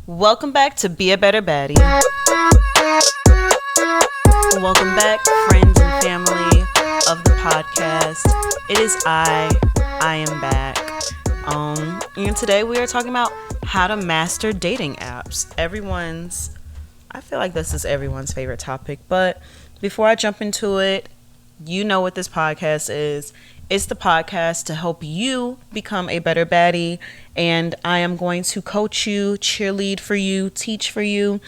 Welcome back to Be a Better Baddie. Welcome back, friends and family of the podcast. It is I am back. And today we are talking about how to master dating apps. I feel like this is everyone's favorite topic, but before I jump into it, you know what this podcast is. It's the podcast to help you become a better baddie, and I am going to coach you, cheerlead for you, teach for you,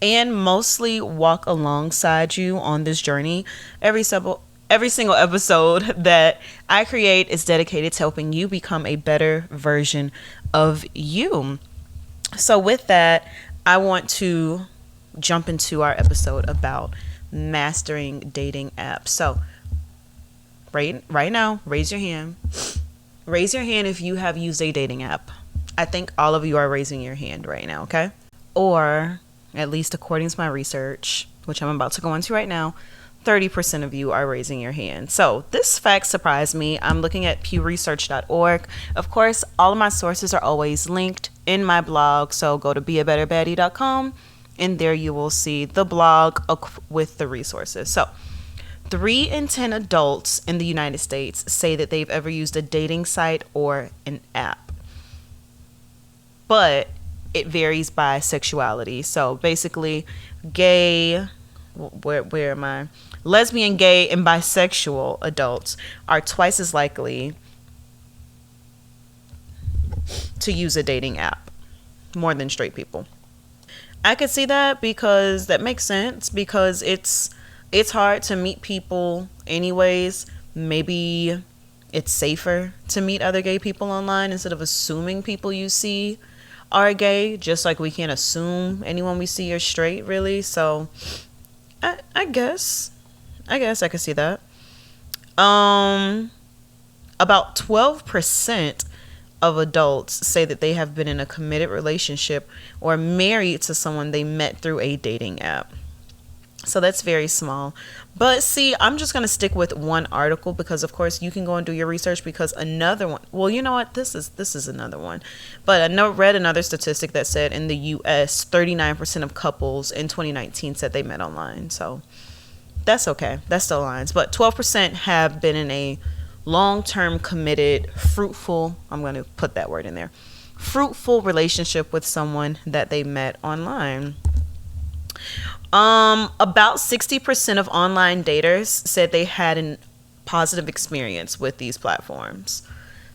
and mostly walk alongside you on this journey. Every single episode that I create is dedicated to helping you become a better version of you. So with that, I want to jump into our episode about mastering dating apps. So right now, raise your hand. Raise your hand if you have used a dating app. I think all of you are raising your hand right now, okay? Or, at least according to my research, which I'm about to go into right now, 30% of you are raising your hand. So this fact surprised me. I'm looking at pewresearch.org. Of course, all of my sources are always linked in my blog. So go to beabetterbaddie.com, and there you will see the blog with the resources. So 3 in 10 adults in the United States say that they've ever used a dating site or an app. But it varies by sexuality. So basically, gay, where am I? Lesbian, gay, and bisexual adults are twice as likely to use a dating app more than straight people. I could see that because that makes sense, because it's hard to meet people anyways. Maybe it's safer to meet other gay people online instead of assuming people you see are gay, just like we can't assume anyone we see are straight, really. So I guess I could see that. About 12% of adults say that they have been in a committed relationship or married to someone they met through a dating app. So that's very small. But see, I'm just going to stick with one article because, of course, you can go and do your research, because another one, well, you know what? This is another one. But I read another statistic that said in the U.S., 39% of couples in 2019 said they met online. So that's okay. That still aligns. But 12% have been in a long-term, committed, fruitful, I'm going to put that word in there, fruitful relationship with someone that they met online. About 60% of online daters said they had a positive experience with these platforms.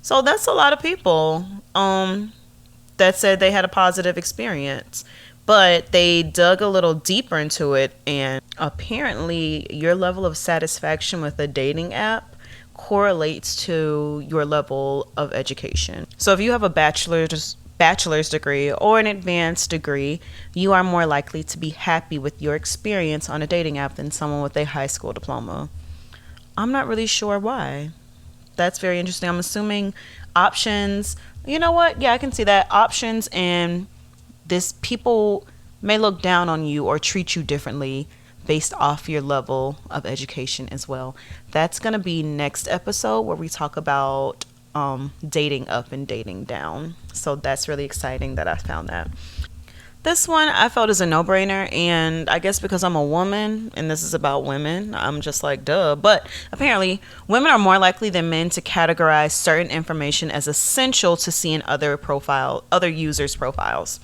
So that's a lot of people that said they had a positive experience. But they dug a little deeper into it, and apparently your level of satisfaction with a dating app correlates to your level of education. So if you have a bachelor's degree or an advanced degree, you are more likely to be happy with your experience on a dating app than someone with a high school diploma. I'm not really sure why. That's very interesting. I'm assuming options. You know what? Yeah, I can see that. Options, and this, people may look down on you or treat you differently based off your level of education as well. That's going to be next episode, where we talk about dating up and dating down. So that's really exciting that I found that. This one I felt is a no-brainer, and I guess because I'm a woman and this is about women, I'm just like, duh. But apparently women are more likely than men to categorize certain information as essential to see in other users' profiles.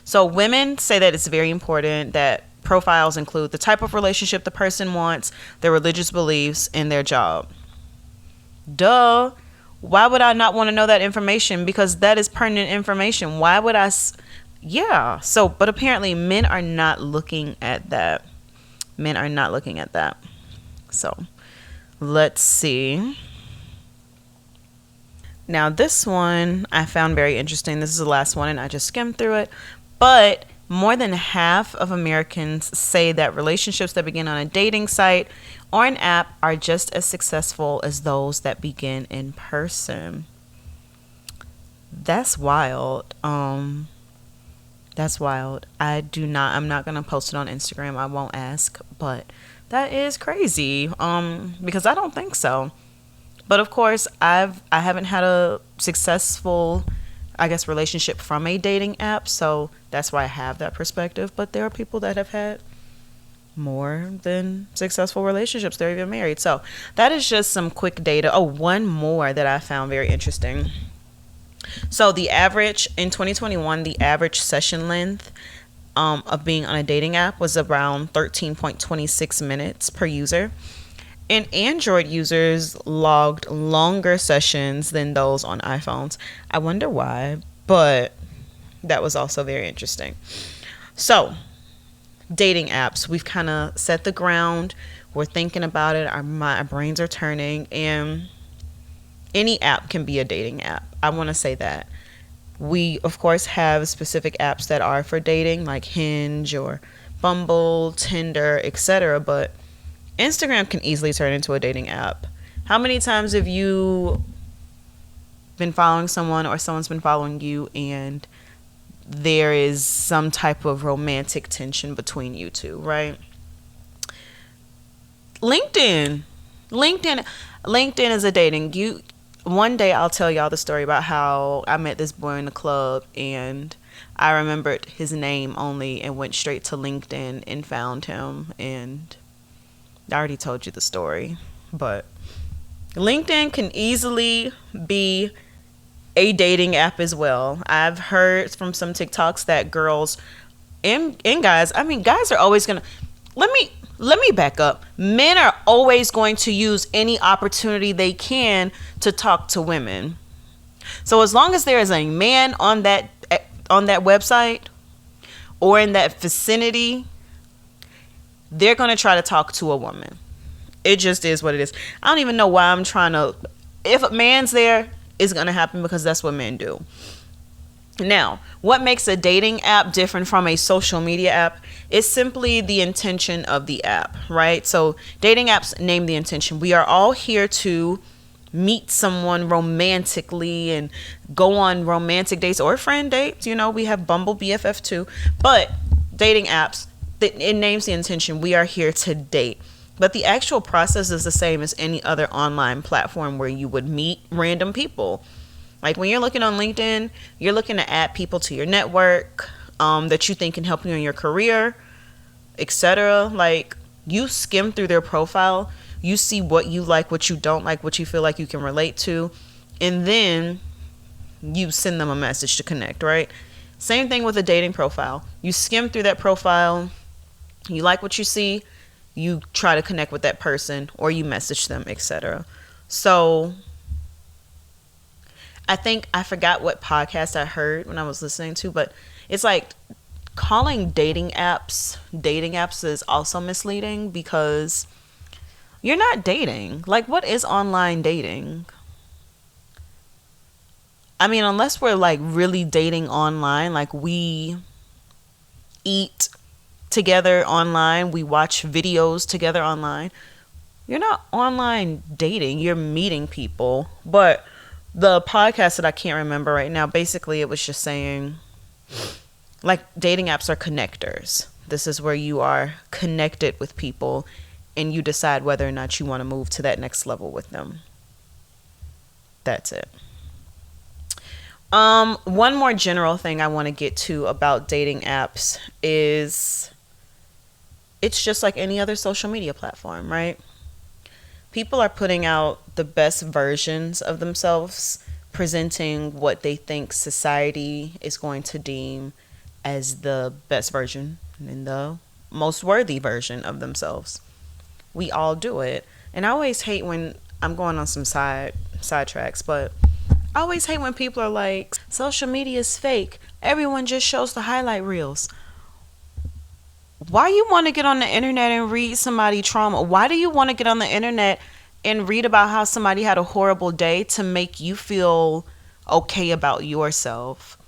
So women say that it's very important that profiles include the type of relationship the person wants, their religious beliefs, and their job. Duh. Why would I not want to know that information? Because that is pertinent information. Why would I? Yeah. So, but apparently men are not looking at that. So, let's see. Now, this one I found very interesting. This is the last one, and I just skimmed through it. But more than half of Americans say that relationships that begin on a dating site or an app are just as successful as those that begin in person. That's wild. That's wild. I'm not going to post it on Instagram. I won't ask, but that is crazy. Because I don't think so. But of course, I haven't had a successful I guess, relationship from a dating app. So that's why I have that perspective. But there are people that have had more than successful relationships. They're even married. So that is just some quick data. Oh, one more that I found very interesting. So the average in 2021, the average session length of being on a dating app was around 13.26 minutes per user. And Android users logged longer sessions than those on iPhones. I wonder why, but that was also very interesting. So, dating apps, we've kind of set the ground. We're thinking about it. Our brains are turning, and any app can be a dating app. I want to say that. We, of course, have specific apps that are for dating, like Hinge or Bumble, Tinder, etc. But Instagram can easily turn into a dating app. How many times have you been following someone or someone's been following you and there is some type of romantic tension between you two, right? LinkedIn. LinkedIn is a dating. One day I'll tell y'all the story about how I met this boy in the club and I remembered his name only and went straight to LinkedIn and found him, and I already told you the story. But LinkedIn can easily be a dating app as well. I've heard from some TikToks that girls and guys, I mean, guys are always gonna, let me back up. Men are always going to use any opportunity they can to talk to women. So as long as there is a man on that website or in that vicinity, they're going to try to talk to a woman. It just is what it is. I don't even know why I'm trying to, if a man's there, it's going to happen because that's what men do. Now, what makes a dating app different from a social media app is simply the intention of the app, right? So dating apps name the intention. We are all here to meet someone romantically and go on romantic dates or friend dates. You know, we have Bumble BFF too. But dating apps, it names the intention. We are here to date. But the actual process is the same as any other online platform where you would meet random people. Like when you're looking on LinkedIn, you're looking to add people to your network that you think can help you in your career, etc. Like you skim through their profile, you see what you like, what you don't like, what you feel like you can relate to, and then you send them a message to connect, right? Same thing with a dating profile. You skim through that profile, you like what you see, you try to connect with that person or you message them, etc. So I think I forgot what podcast I heard when I was listening to, but it's like calling dating apps is also misleading because you're not dating. Like, what is online dating? I mean, unless we're like really dating online, like we eat together online, we watch videos together online. You're not online dating, you're meeting people. But the podcast that I can't remember right now, basically it was just saying like dating apps are connectors. This is where you are connected with people and you decide whether or not you want to move to that next level with them. That's it. One more general thing I want to get to about dating apps is it's just like any other social media platform, right? People are putting out the best versions of themselves, presenting what they think society is going to deem as the best version and the most worthy version of themselves. We all do it. And I always hate when I'm going on some sidetracks, but I always hate when people are like, social media is fake. Everyone just shows the highlight reels. Why you want to get on the internet and read somebody trauma? Why do you want to get on the internet and read about how somebody had a horrible day to make you feel okay about yourself?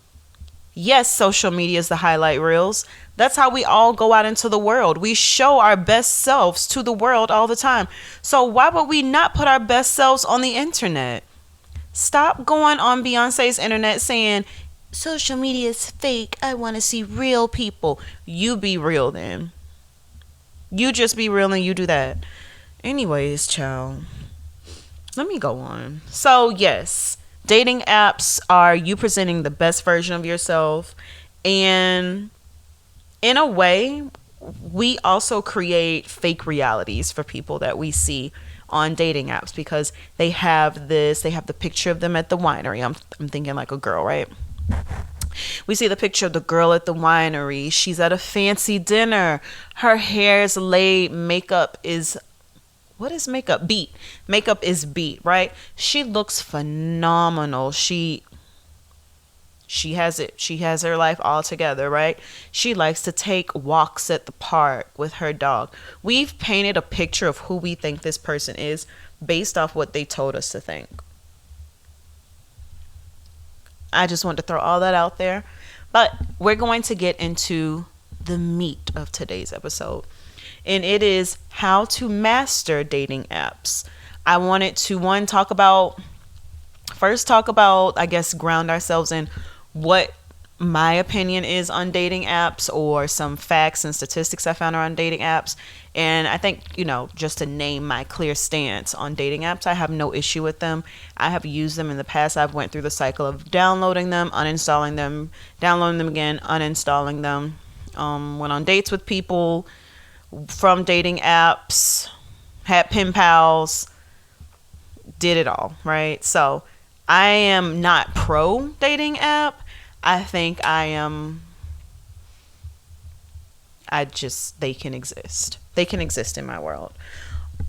Yes, social media is the highlight reels. That's how we all go out into the world. We show our best selves to the world all the time. So why would we not put our best selves on the internet? Stop going on Beyonce's internet saying, social media is fake. I want to see real people. You be real then. You just be real and you do that. Anyways, child. Let me go on. So, yes, Dating apps are you presenting the best version of yourself, and in a way, we also create fake realities for people that we see on dating apps because they have the picture of them at the winery. I'm thinking like a girl, right? We see the picture of the girl at the winery. She's at a fancy dinner. Her hair's laid. Makeup is, what is makeup? Beat. Makeup is beat, right? She looks phenomenal. She has it. She has her life all together, right? She likes to take walks at the park with her dog. We've painted a picture of who we think this person is based off what they told us to think. I just want to throw all that out there. But we're going to get into the meat of today's episode. And it is how to master dating apps. I wanted to talk about, I guess, ground ourselves in what my opinion is on dating apps or some facts and statistics I found around dating apps. And I think, just to name my clear stance on dating apps, I have no issue with them. I have used them in the past. I've went through the cycle of downloading them, uninstalling them, downloading them again, uninstalling them. Went on dates with people from dating apps, had pen pals, did it all, right? So I am not pro dating app. I think they can exist. They can exist in my world.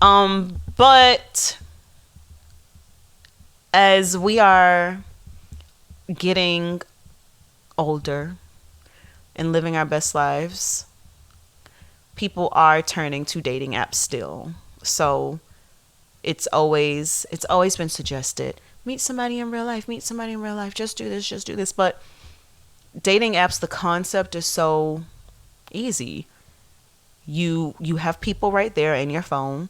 But as we are getting older and living our best lives, people are turning to dating apps still. So it's always been suggested, meet somebody in real life, just do this. But dating apps, the concept is so easy. You have people right there in your phone.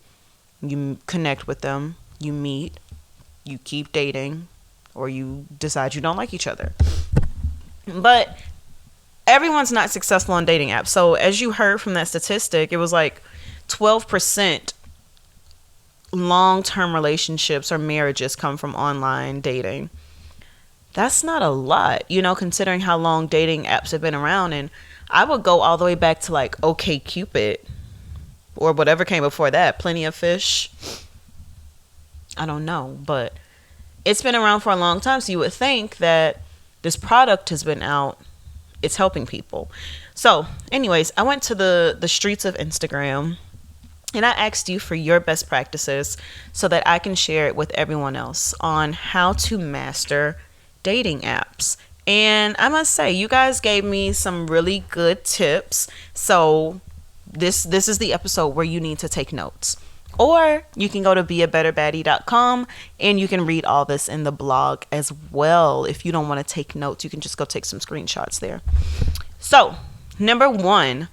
You connect with them. You meet. You keep dating, or you decide you don't like each other. But everyone's not successful on dating apps. So as you heard from that statistic, it was like 12% long-term relationships or marriages come from online dating. That's not a lot, considering how long dating apps have been around. And I would go all the way back to like OkCupid or whatever came before that, Plenty of Fish. I don't know, but it's been around for a long time. So you would think that this product has been out. It's helping people. So anyways, I went to the streets of Instagram and I asked you for your best practices so that I can share it with everyone else on how to master dating apps. And I must say, you guys gave me some really good tips. So this is the episode where you need to take notes. Or you can go to beabetterbaddie.com and you can read all this in the blog as well. If you don't want to take notes, you can just go take some screenshots there. So, number 1,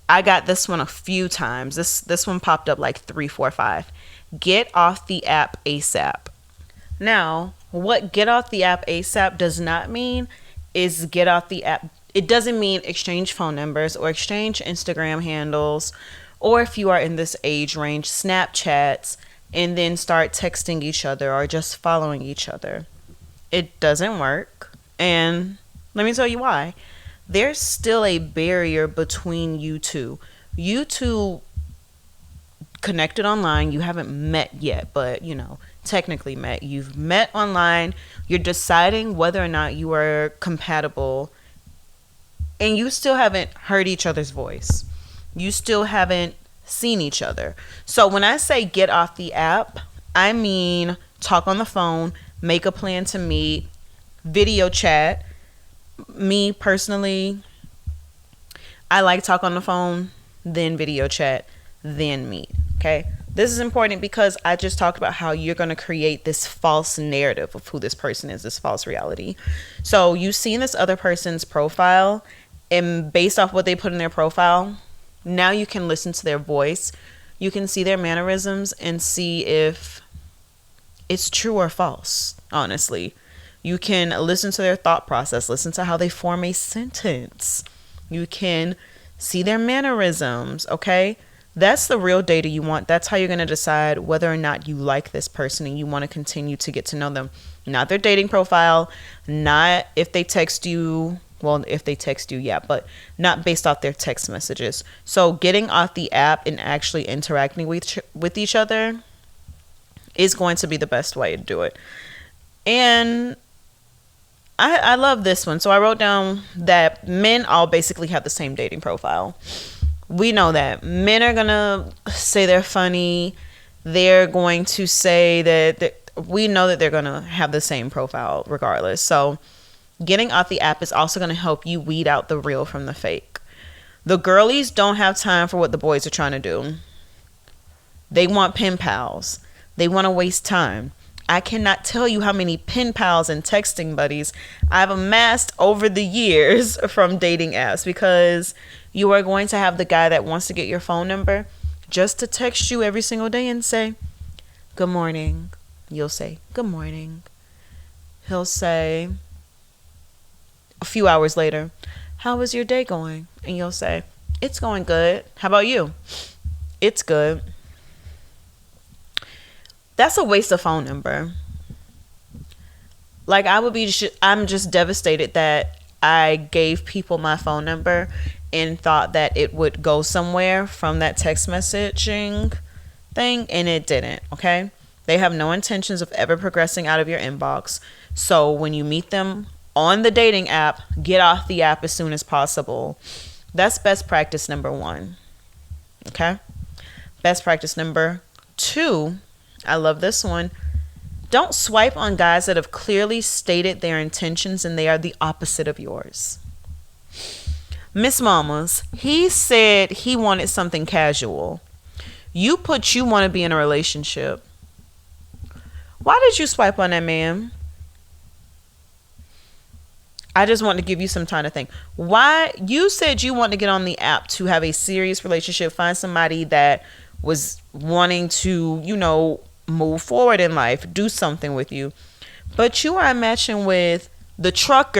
I got this one a few times. This one popped up like 3, 4, 5. Get off the app ASAP. Now, what get off the app ASAP does not mean is get off the app. It doesn't mean exchange phone numbers or exchange Instagram handles, or if you are in this age range, Snapchats, and then start texting each other or just following each other. It doesn't work. And let me tell you why. There's still a barrier between you two. You two connected online. You haven't met yet, but technically met. You've met online. You're deciding whether or not you are compatible, and you still haven't heard each other's voice. You still haven't seen each other. So when I say get off the app, I mean talk on the phone, make a plan to meet, video chat. Me personally, I like talk on the phone, then video chat, then meet. Okay. This is important because I just talked about how you're going to create this false narrative of who this person is, this false reality. So you've seen this other person's profile, and based off what they put in their profile, now you can listen to their voice. You can see their mannerisms and see if it's true or false, honestly. You can listen to their thought process, listen to how they form a sentence. You can see their mannerisms, okay? That's the real data you want. That's how you're going to decide whether or not you like this person and you want to continue to get to know them. not their dating profile, not if they text you. Well, if they text you, yeah, but not based off their text messages. So getting off the app and actually interacting with each other is going to be the best way to do it. And I love this one. So I wrote down that men all basically have the same dating profile. We know that men are going to say they're funny. They're going to say that we know that they're going to have the same profile regardless. So getting off the app is also going to help you weed out the real from the fake. The girlies don't have time for what the boys are trying to do. They want pen pals. They want to waste time. I cannot tell you how many pen pals and texting buddies I've amassed over the years from dating apps, because you are going to have the guy that wants to get your phone number just to text you every single day and say, good morning. You'll say, good morning. He'll say a few hours later, how is your day going? And you'll say, it's going good. How about you? It's good. That's a waste of phone number. Like, I'm just devastated that I gave people my phone number and thought that it would go somewhere from that text messaging thing, and it didn't, okay? They have no intentions of ever progressing out of your inbox. So when you meet them on the dating app, get off the app as soon as possible. That's best practice number 1, okay? Best practice number 2, I love this one. Don't swipe on guys that have clearly stated their intentions and they are the opposite of yours. Miss Mamas, he said he wanted something casual. You put you want to be in a relationship. Why did you swipe on that man? I just want to give you some time to think. Why? You said you want to get on the app to have a serious relationship, find somebody that was wanting to, move forward in life, do something with you. But you are matching with the truck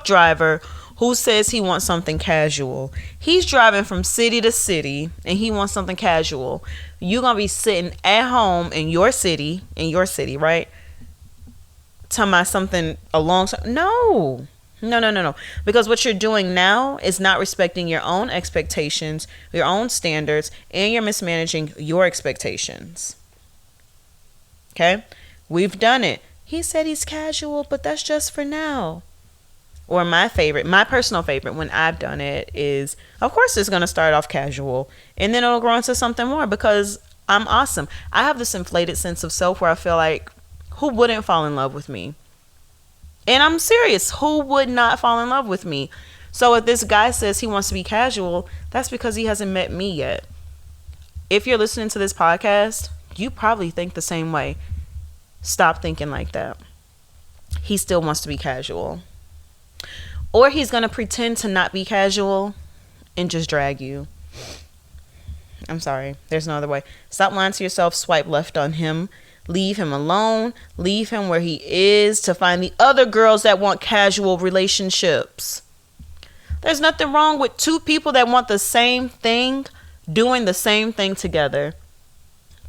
driver who says he wants something casual. He's driving from city to city and he wants something casual. You're going to be sitting at home in your city, right? Talking about something alongside. No. Because what you're doing now is not respecting your own expectations, your own standards, and you're mismanaging your expectations. Okay? We've done it. He said he's casual, but that's just for now. Or my personal favorite when I've done it is, of course it's going to start off casual and then it'll grow into something more because I'm awesome. I have this inflated sense of self where I feel like, who wouldn't fall in love with me? And I'm serious. Who would not fall in love with me? So if this guy says he wants to be casual, that's because he hasn't met me yet. If you're listening to this podcast, you probably think the same way. Stop thinking like that. He still wants to be casual. Or he's going to pretend to not be casual and just drag you. I'm sorry. There's no other way. Stop lying to yourself. Swipe left on him. Leave him alone. Leave him where he is to find the other girls that want casual relationships. There's nothing wrong with two people that want the same thing doing the same thing together.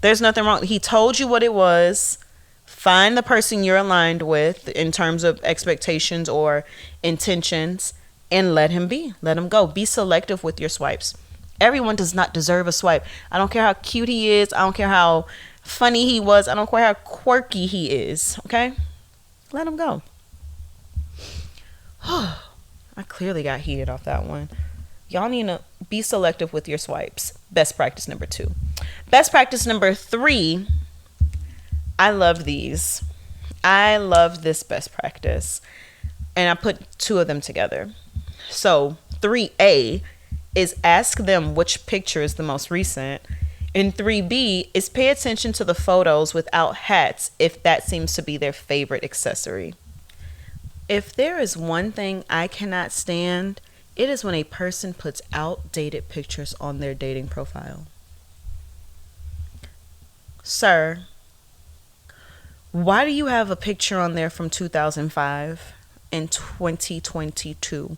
There's nothing wrong. He told you what it was. Find the person you're aligned with in terms of expectations or intentions and let him be. Let him go. Be selective with your swipes. Everyone does not deserve a swipe. I don't care how cute he is. I don't care how funny he was. I don't care how quirky he is. Okay? Let him go. I clearly got heated off that one. Y'all need to be selective with your swipes. Best practice number 2. Best practice number 3. I love these. I love this best practice. And I put 2 of them together. So 3A is ask them which picture is the most recent. And 3B is pay attention to the photos without hats if that seems to be their favorite accessory. If there is one thing I cannot stand, it is when a person puts outdated pictures on their dating profile. Sir, why do you have a picture on there from 2005 and 2022?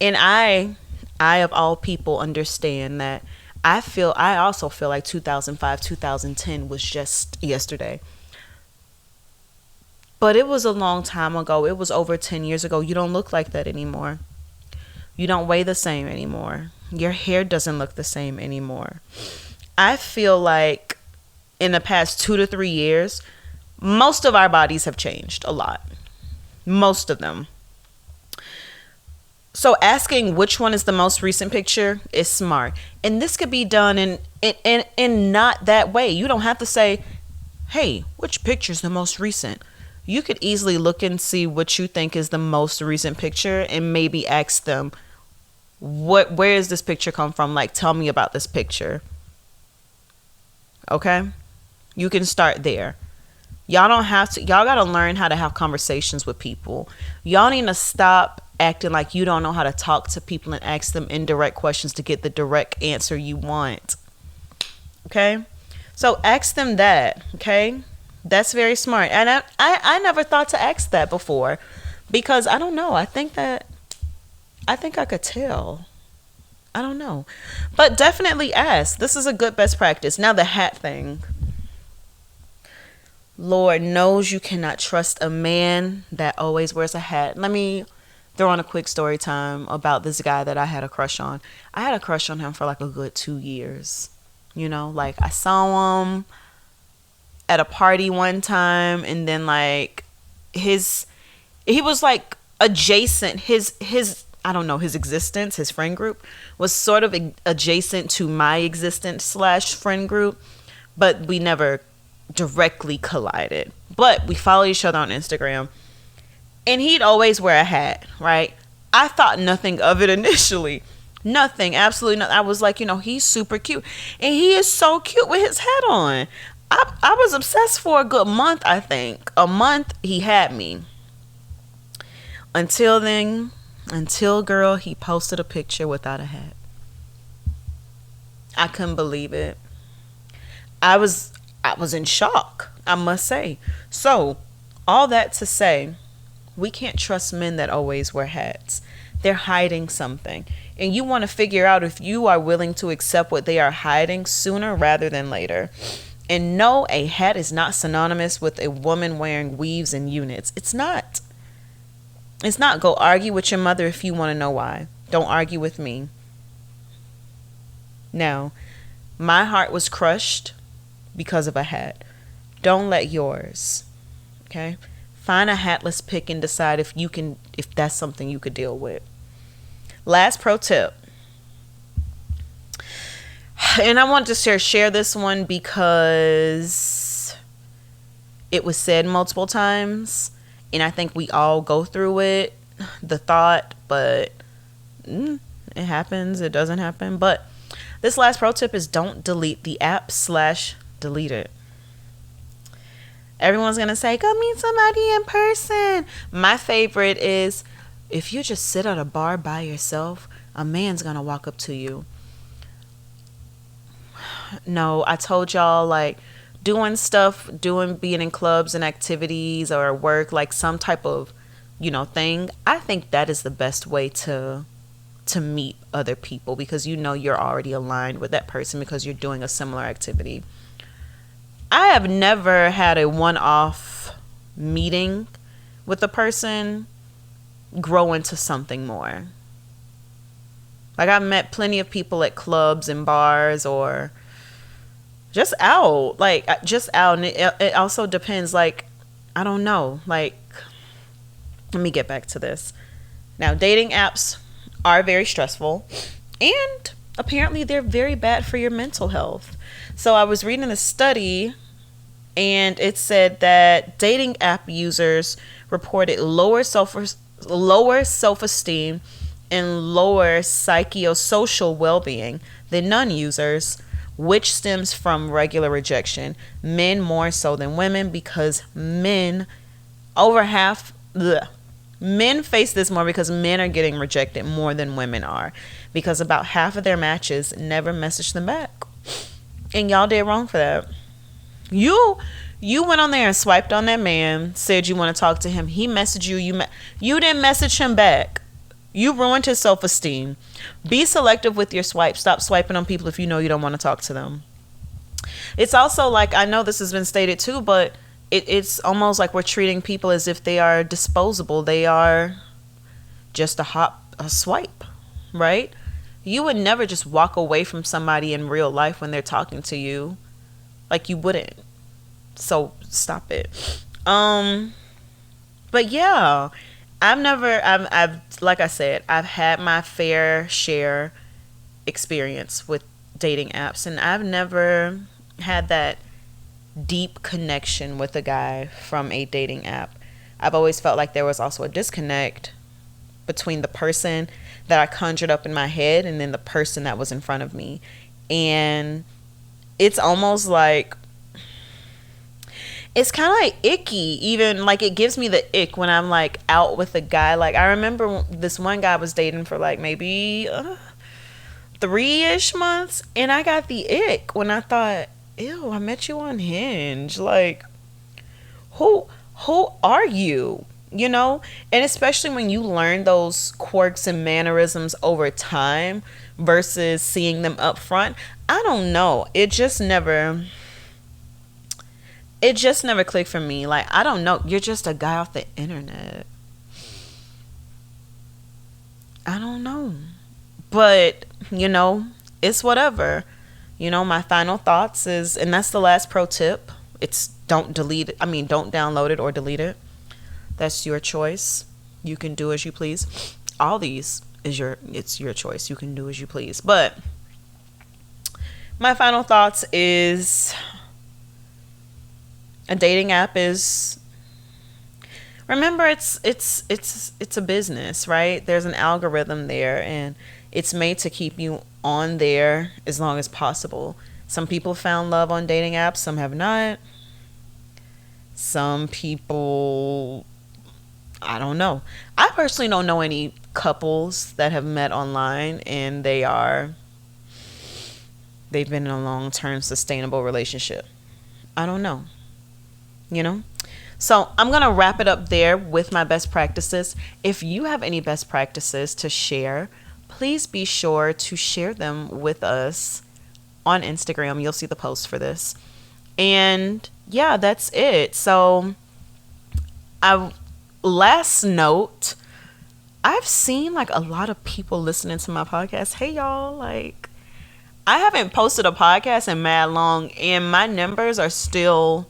And I of all people understand that I also feel like 2005, 2010 was just yesterday. But it was a long time ago. It was over 10 years ago. You don't look like that anymore. You don't weigh the same anymore. Your hair doesn't look the same anymore. I feel like in the past 2 to 3 years, most of our bodies have changed a lot. Most of them. So asking which one is the most recent picture is smart. And this could be done in not that way. You don't have to say, hey, which picture is the most recent? You could easily look and see what you think is the most recent picture and maybe ask them, where is this picture come from? Like, tell me about this picture. Okay? You can start there. Y'all got to learn how to have conversations with people. Y'all need to stop acting like you don't know how to talk to people and ask them indirect questions to get the direct answer you want. Okay? So ask them that, okay? That's very smart. And I never thought to ask that before because I don't know. I think I could tell. I don't know. But definitely ask. This is a good best practice. Now the hat thing. Lord knows you cannot trust a man that always wears a hat. Let me throw on a quick story time about this guy that I had a crush on. I had a crush on him for like a good 2 years. You know, like I saw him at a party one time and then like he was like adjacent, his I don't know, his existence, his friend group was sort of adjacent to my existence / friend group, but we never directly collided. But we followed each other on Instagram and he'd always wear a hat, right? I thought nothing of it initially. Nothing, absolutely nothing. I was like, you know, he's super cute. And he is so cute with his hat on. I was obsessed for a good month, I think. A month he had me. Until girl, he posted a picture without a hat. I couldn't believe it. I was in shock, I must say. So, all that to say, we can't trust men that always wear hats. They're hiding something. And you want to figure out if you are willing to accept what they are hiding sooner rather than later. And no, a hat is not synonymous with a woman wearing weaves and units. It's not. It's not. Go argue with your mother if you want to know why. Don't argue with me. Now, my heart was crushed because of a hat. Don't let yours. Okay? Find a hatless pick and decide if that's something you could deal with. Last pro tip. And I want to share this one because it was said multiple times. And I think we all go through it. The thought, but it happens. It doesn't happen. But this last pro tip is don't delete the app / delete it. Everyone's going to say, go meet somebody in person. My favorite is if you just sit at a bar by yourself, a man's going to walk up to you. No, I told y'all, like, being in clubs and activities or work, like some type of, thing. I think that is the best way to meet other people because you're already aligned with that person because you're doing a similar activity. I have never had a one-off meeting with a person grow into something more. Like, I've met plenty of people at clubs and bars or just out. And it also depends, like, I don't know. Like, let me get back to this. Now, dating apps are very stressful and apparently they're very bad for your mental health. So I was reading a study and it said that dating app users reported lower self-esteem and lower psychosocial well-being than non-users, which stems from regular rejection. Men more so than women because men face this more because men are getting rejected more than women are because about half of their matches never message them back. And y'all did wrong for that. You went on there and swiped on that man, said you want to talk to him. He messaged you. You didn't message him back. You ruined his self-esteem. Be selective with your swipe. Stop swiping on people if you know you don't want to talk to them. It's also like, I know this has been stated too, but it's almost like we're treating people as if they are disposable. They are just a swipe, right? You would never just walk away from somebody in real life when they're talking to you. Like, you wouldn't. So stop it. But yeah, I've like I said, I've had my fair share experience with dating apps, and I've never had that deep connection with a guy from a dating app. I've always felt like there was also a disconnect between the person that I conjured up in my head and then the person that was in front of me. And it's almost like, it's kind of like icky, even like it gives me the ick when I'm like out with a guy. Like, I remember this one guy I was dating for like maybe 3-ish months, and I got the ick when I thought, ew, I met you on Hinge. Like, who are you? You know? And especially when you learn those quirks and mannerisms over time versus seeing them up front. I don't know. It just never clicked for me. Like, I don't know. You're just a guy off the internet. I don't know. But, you know, it's whatever. You know, my final thoughts is, and that's the last pro tip. It's don't download it or delete it. That's your choice. You can do as you please. All these it's your choice. You can do as you please. But my final thoughts is, a dating app is, remember, it's a business, right? There's an algorithm there, and it's made to keep you on there as long as possible. Some people found love on dating apps, some have not. Some people, I don't know. I personally don't know any couples that have met online and they've been in a long-term sustainable relationship. I don't know. You know? So I'm going to wrap it up there with my best practices. If you have any best practices to share, please be sure to share them with us on Instagram. You'll see the post for this. And yeah, that's it. So last note, I've seen like a lot of people listening to my podcast. Hey y'all, like, I haven't posted a podcast in mad long and my numbers are still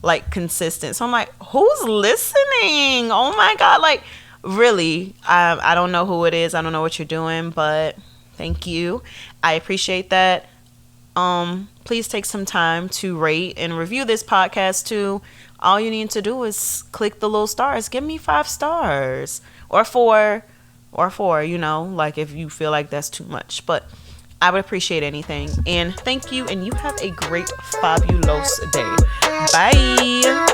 like consistent. So I'm like, who's listening? Oh my God. Like, really, I don't know who it is. I don't know what you're doing, but thank you. I appreciate that. Please take some time to rate and review this podcast too. All you need to do is click the little stars. Give me 5 stars or 4, you know, like if you feel like that's too much, but I would appreciate anything. And thank you. And you have a great, fabulous day. Bye.